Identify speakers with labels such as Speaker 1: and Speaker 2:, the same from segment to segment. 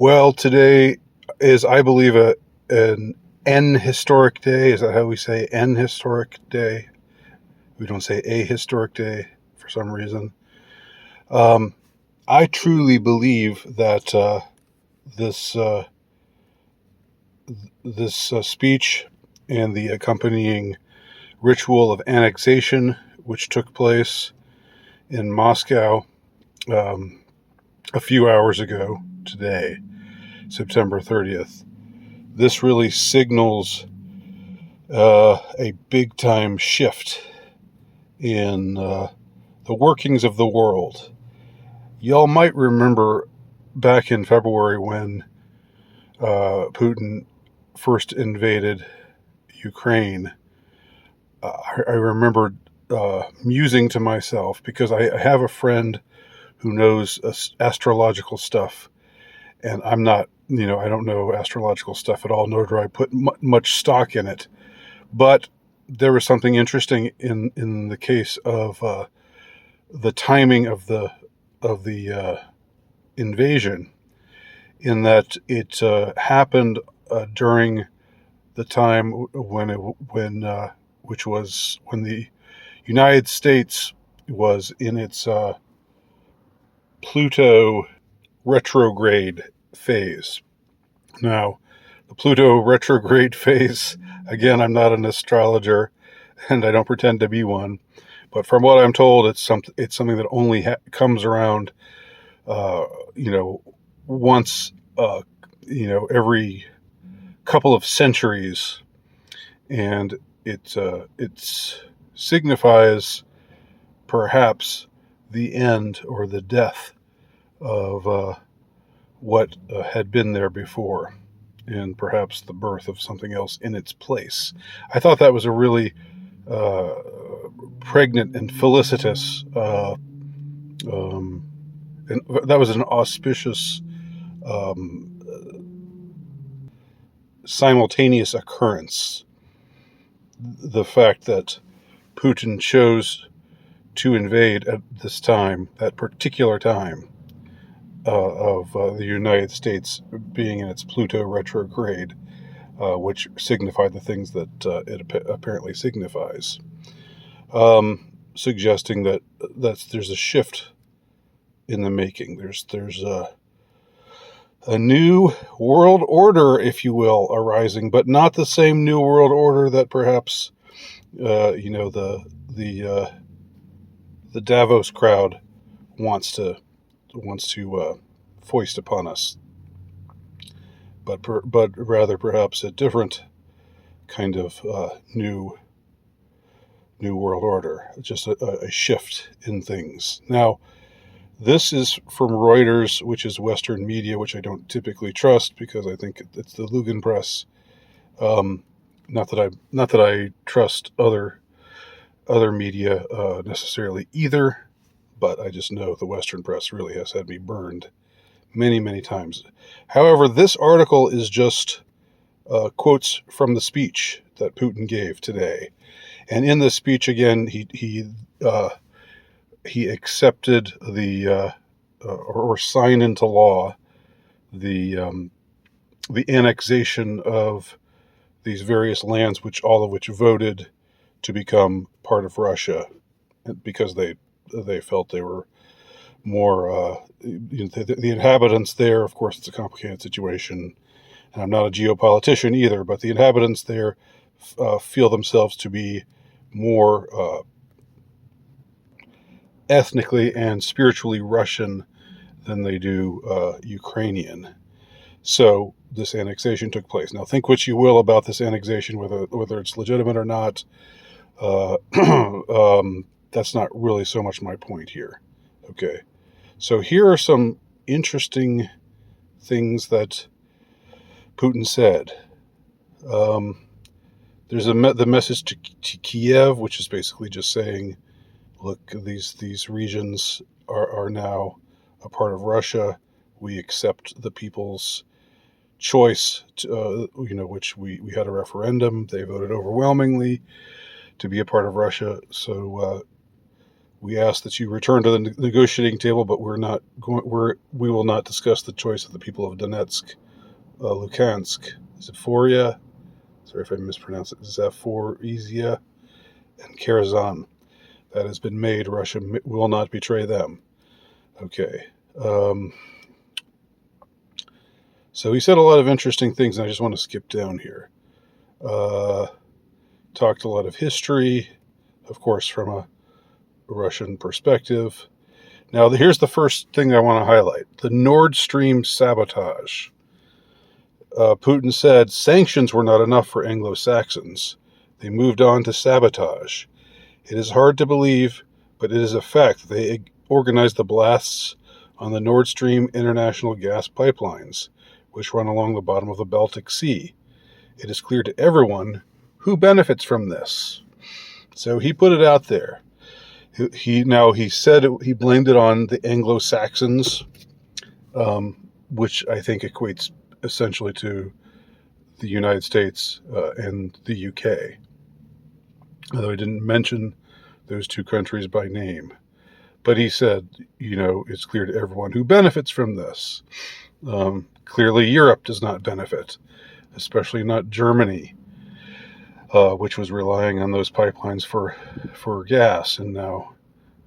Speaker 1: Well, today is, I believe, an N historic day. Is that how we say N historic day? We don't say a historic day for some reason. Um, I truly believe that this this speech and the accompanying ritual of annexation, which took place in Moscow um, a few hours ago today, September 30th, this really signals a big time shift in the workings of the world. Y'all might remember back in February when Putin first invaded Ukraine. I remembered musing to myself because I have a friend who knows astrological stuff, and I'm not, I don't know astrological stuff at all, nor do I put much stock in it. But there was something interesting in the case of the timing of the invasion, in that it happened during the time which was when the United States was in its Pluto retrograde phase. Now, the Pluto retrograde phase, again, I'm not an astrologer, and I don't pretend to be one, but from what I'm told, it's something that only comes around, uh, you know, once, every couple of centuries, and it signifies perhaps the end or the death of what had been there before, and perhaps the birth of something else in its place. I thought that was a really uh, pregnant and felicitous, um, and that was an auspicious um, simultaneous occurrence. The fact that Putin chose to invade at this time, that particular time, of the United States being in its Pluto retrograde, which signified the things that it apparently signifies, suggesting that there's a shift in the making. There's a new world order, if you will, arising, but not the same new world order that perhaps the the Davos crowd wants to foist upon us, but rather perhaps a different kind of new world order, just a shift in things. Now, this is from Reuters, which is Western media, which I don't typically trust because I think it's the Lugan press. Um, not that I trust other media necessarily either, but I just know the Western press really has had me burned many, many times. However, this article is just quotes from the speech that Putin gave today, and in this speech, again, he accepted or signed into law the the annexation of these various lands, which all of which voted to become part of Russia, because they felt they were more the inhabitants there. Of course, it's a complicated situation, and I'm not a geopolitician either, but the inhabitants there feel themselves to be more ethnically and spiritually Russian than they do Ukrainian. So this annexation took place. Now, think what you will about this annexation, whether it's legitimate or not. Uh, that's not really so much my point here. Okay, so here are some interesting things that Putin said. Um, there's the message to Kiev, which is basically just saying, look, these regions are now a part of Russia. We accept the people's choice, which we had a referendum. They voted overwhelmingly to be a part of Russia. So We ask that you return to the negotiating table, but we will not discuss the choice of the people of Donetsk, Luhansk, Zaporia, sorry if I mispronounce it, Zaporizhia, and Kherson. That has been made. Russia will not betray them. Okay. So he said a lot of interesting things, and I just want to skip down here. Talked a lot of history, of course, from a Russian perspective. Now, here's the first thing I want to highlight: the Nord Stream sabotage. Putin said sanctions were not enough for Anglo-Saxons. They moved on to sabotage. It is hard to believe, but it is a fact that they organized the blasts on the Nord Stream international gas pipelines, which run along the bottom of the Baltic Sea. It is clear to everyone who benefits from this. So he put it out there. He said he blamed it on the Anglo-Saxons, which I think equates essentially to the United States and the UK, although he didn't mention those two countries by name. But he said, it's clear to everyone who benefits from this. Clearly, Europe does not benefit, especially not Germany, which was relying on those pipelines for gas, and now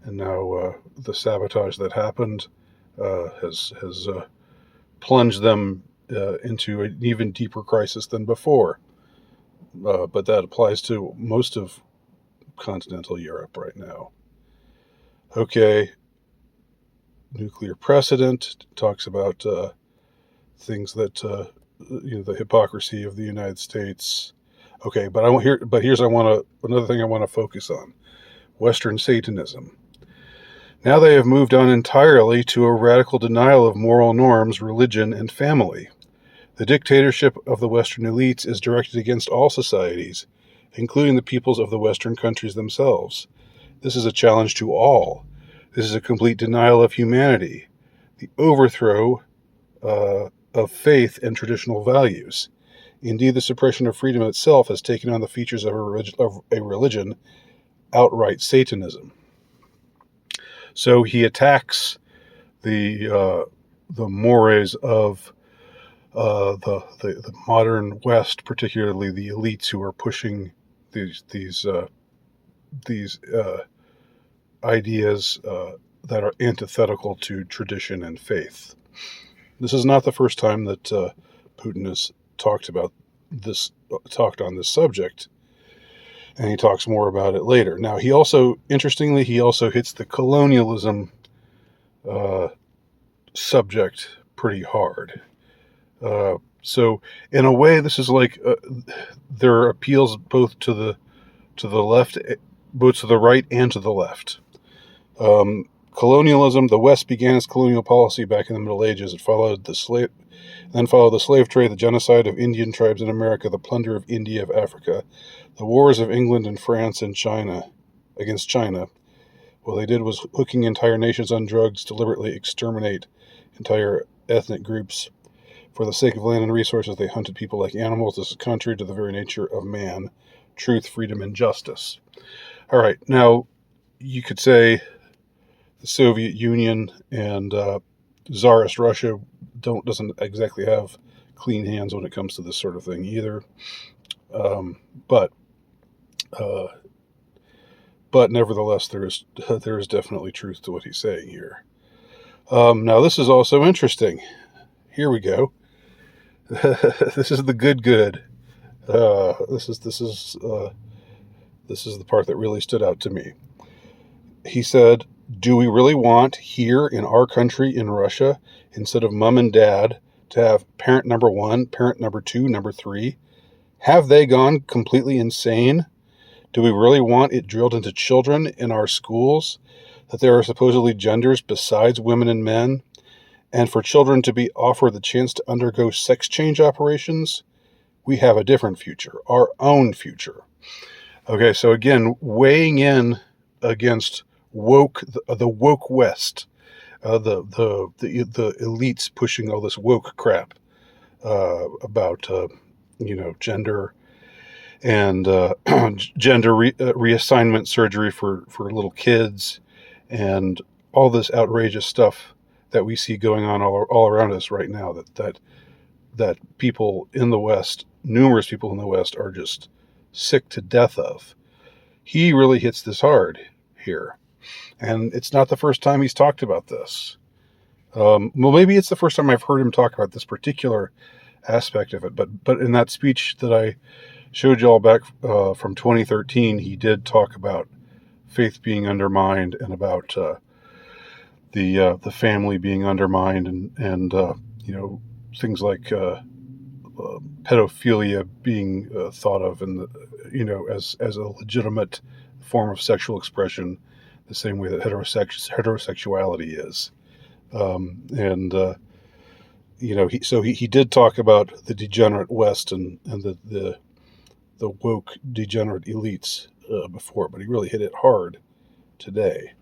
Speaker 1: the sabotage that happened has plunged them into an even deeper crisis than before. But that applies to most of continental Europe right now. Okay, nuclear precedent talks about things that the hypocrisy of the United States. Okay, but another thing I want to focus on: Western Satanism. Now they have moved on entirely to a radical denial of moral norms, religion, and family. The dictatorship of the Western elites is directed against all societies, including the peoples of the Western countries themselves. This is a challenge to all. This is a complete denial of humanity, the overthrow of faith and traditional values. Indeed, the suppression of freedom itself has taken on the features of a religion, outright Satanism. So he attacks the mores of the modern West, particularly the elites who are pushing these ideas that are antithetical to tradition and faith. This is not the first time that Putin has talked on this subject, and he talks more about it later. Now, he also hits the colonialism subject pretty hard. So, in a way, this is like there are appeals both to the left, both to the right and to the left. Colonialism: the West began its colonial policy back in the Middle Ages. It followed the slave trade, the genocide of Indian tribes in America, the plunder of India, of Africa, the wars of England and France and China against China. What they did was hooking entire nations on drugs, deliberately exterminate entire ethnic groups. For the sake of land and resources, they hunted people like animals. This is contrary to the very nature of man: truth, freedom, and justice. All right, now you could say the Soviet Union and Tsarist Russia doesn't exactly have clean hands when it comes to this sort of thing either. But nevertheless, there is definitely truth to what he's saying here. Now, this is also interesting. Here we go. This is the good. This is the part that really stood out to me. He said, "Do we really want here in our country, in Russia, instead of mom and dad, to have parent number 1, parent number 2, number 3? Have they gone completely insane? Do we really want it drilled into children in our schools that there are supposedly genders besides women and men, and for children to be offered the chance to undergo sex change operations? We have a different future, our own future." Okay, so again, weighing in against the woke West, the elites pushing all this woke crap about gender and gender reassignment surgery for little kids, and all this outrageous stuff that we see going on all around us right now, that people in the West, numerous people in the West, are just sick to death of. He really hits this hard here. And it's not the first time he's talked about this. Well, maybe it's the first time I've heard him talk about this particular aspect of it. But in that speech that I showed you all back from 2013, he did talk about faith being undermined and about the family being undermined, and things like pedophilia being thought of in as a legitimate form of sexual expression, the same way that heterosexuality is. He did talk about the degenerate West and the woke degenerate elites before, but he really hit it hard today.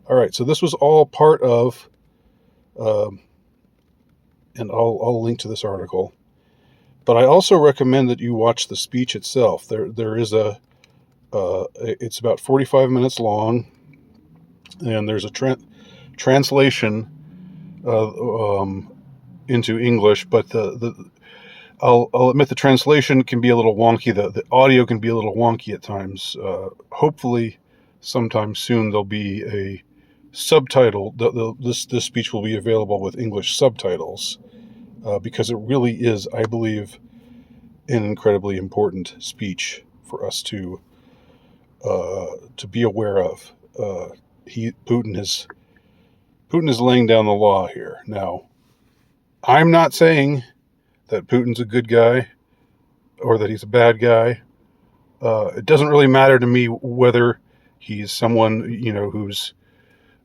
Speaker 1: All right, so this was all part of, and I'll link to this article. But I also recommend that you watch the speech itself. There is it's about 45 minutes long, and there's a translation into English. But I'll admit the translation can be a little wonky. The audio can be a little wonky at times. Hopefully, sometime soon there'll be a subtitle. This speech will be available with English subtitles. Because it really is, I believe, an incredibly important speech for us to be aware of. Putin is laying down the law here. Now, I'm not saying that Putin's a good guy or that he's a bad guy. It doesn't really matter to me whether he's someone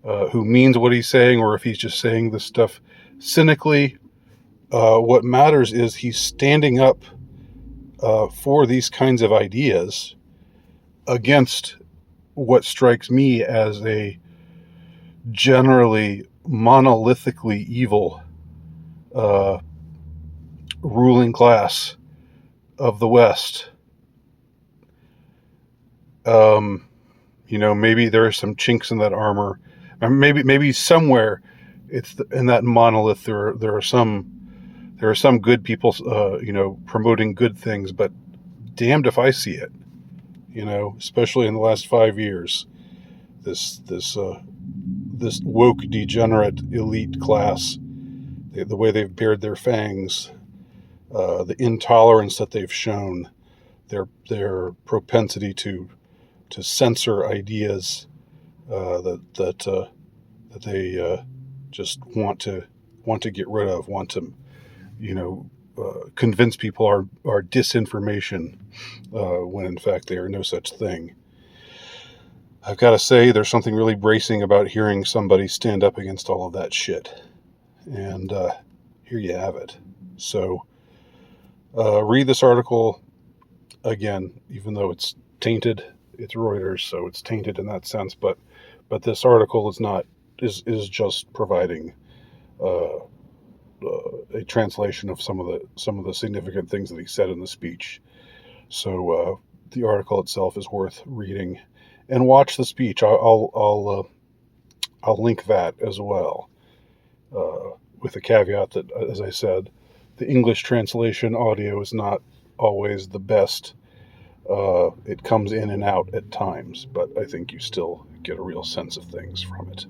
Speaker 1: who means what he's saying, or if he's just saying this stuff cynically. What matters is he's standing up for these kinds of ideas against what strikes me as a generally monolithically evil ruling class of the West. Maybe there are some chinks in that armor. Maybe somewhere in that monolith there are some good people, promoting good things, but damned if I see it. Especially in the last 5 years, this woke degenerate elite class, the way they've bared their fangs, the intolerance that they've shown, their propensity to censor ideas that they just want to get rid of, want to convince people are disinformation, when in fact they are no such thing. I've got to say, there's something really bracing about hearing somebody stand up against all of that shit. And here you have it. So read this article again, even though it's tainted. It's Reuters, so it's tainted in that sense. But this article is just providing a translation of some of the significant things that he said in the speech. So the article itself is worth reading, and watch the speech. I'll link that as well, with the caveat that, as I said, the English translation audio is not always the best. It comes in and out at times, but I think you still get a real sense of things from it.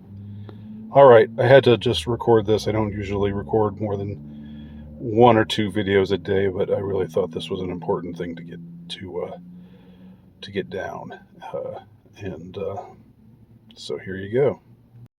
Speaker 1: All right, I had to just record this. I don't usually record more than 1 or 2 videos a day, but I really thought this was an important thing to get down. So here you go.